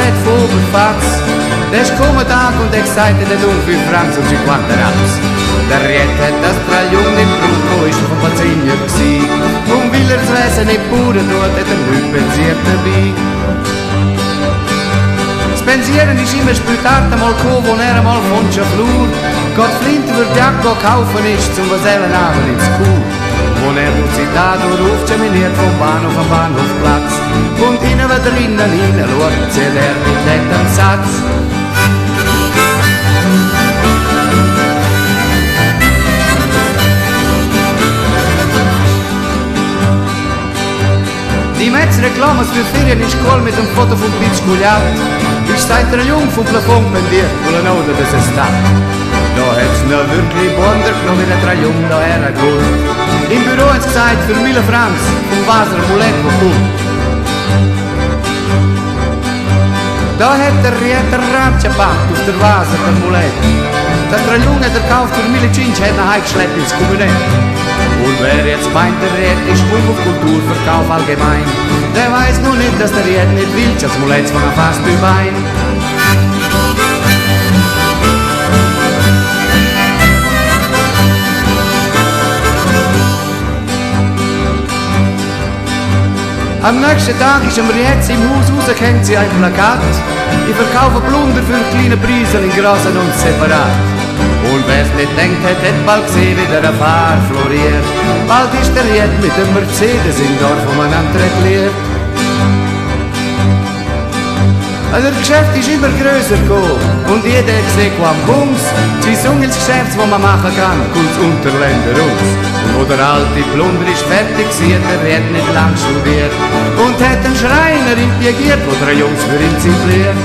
Red Vogelfatz. Der ist gekommen Tag und der gesagt, der tun 5 Franken und 50 Raps. Der Riet hat das Trajung nicht braucht, ist noch ein paar 10 Jahre gewesen. Und weil er das Wesen nicht pure tut, hat er nicht pensiert dabei. Das Pensieren ist immer später einmal gekommen, wo er einmal von schon flur. Gott Flint wird Jacke kaufen ist, zum Vasellen Abend ins Kuh. Wo er durch die Tado ruft, geminiert vom Bahnhof am Bahnhofplatz. Und innen wird drinnen hinschaut, zählt er mit lettem Satz. Die Metzreklames für Ferien ist Kohl mit dem Foto vom Pitsch Gouliat. Ich seit der Jung vom Plafond pendiert, wollen auch, dass es da. Da hat's noch wirklich Wunder genommen, wie der Trajung da hergeholt. Im Büro hat's gesagt, für 1000 Franken, vom Basler Mulett, wo kommt. Da hat der Rieter Ratsch gepackt auf der Vase der Mulett. Der Trajung hat er gekauft für 1000 hat er heimgeschleppt ins Kabinett. Und wer jetzt meint, der Riet ist gut auf Kulturverkauf allgemein, der weiß nur nicht, dass der Riet nicht will, das Mulett von einer fast Bein. Am nächsten Tag ist am Rietz im Haus rausgehängt sie ein Plakat. Ich verkaufe Plunder für kleine Preise in Grasen und separat. Und wer's nicht denkt, hat bald gesehen, wie der Fahr floriert. Bald ist der Riet mit dem Mercedes im Dorf umeinander erklärt. Also das Geschäft ist immer grösser geworden und jeder hat gesehen, am Bums, sein Ungelsgeschäft, das man machen kann, kommt Unterländer raus. Und wo der alte Plunder ist fertig, sieht der Riet nicht lang studiert und hat einen Schreiner impiegiert, wo 3 Jungs für ihn zimpliert.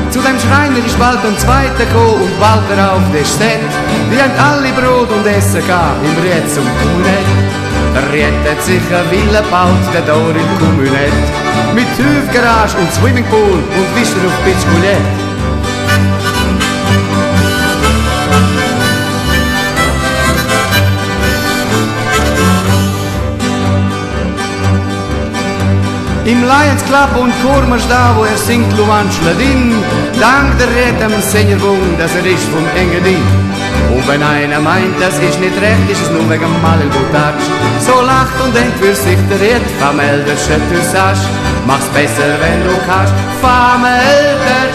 Zu dem Schreiner ist bald ein Zweiter gekommen und bald darauf der Städt. Die haben alle Brot und Essen gehabt im Riet zum Kommunett. Der Riet hat sich eine Villa gebaut, der Dor im Kommunett. Mit Hüfgarage und Swimmingpool und Wischer auf Pitsch Gouliat. Im Lions Club und Chormarsch da, wo er singt Luan Schladin, dank der Riet am Sängerbung, dass er ist vom Engadin. Und wenn einer meint, das ist nicht recht, ist es nur wegen Malel Boutatsch. So lacht und denkt für sich der Riet, Famel der Schöpfers, mach's besser, wenn du kannst, Famel der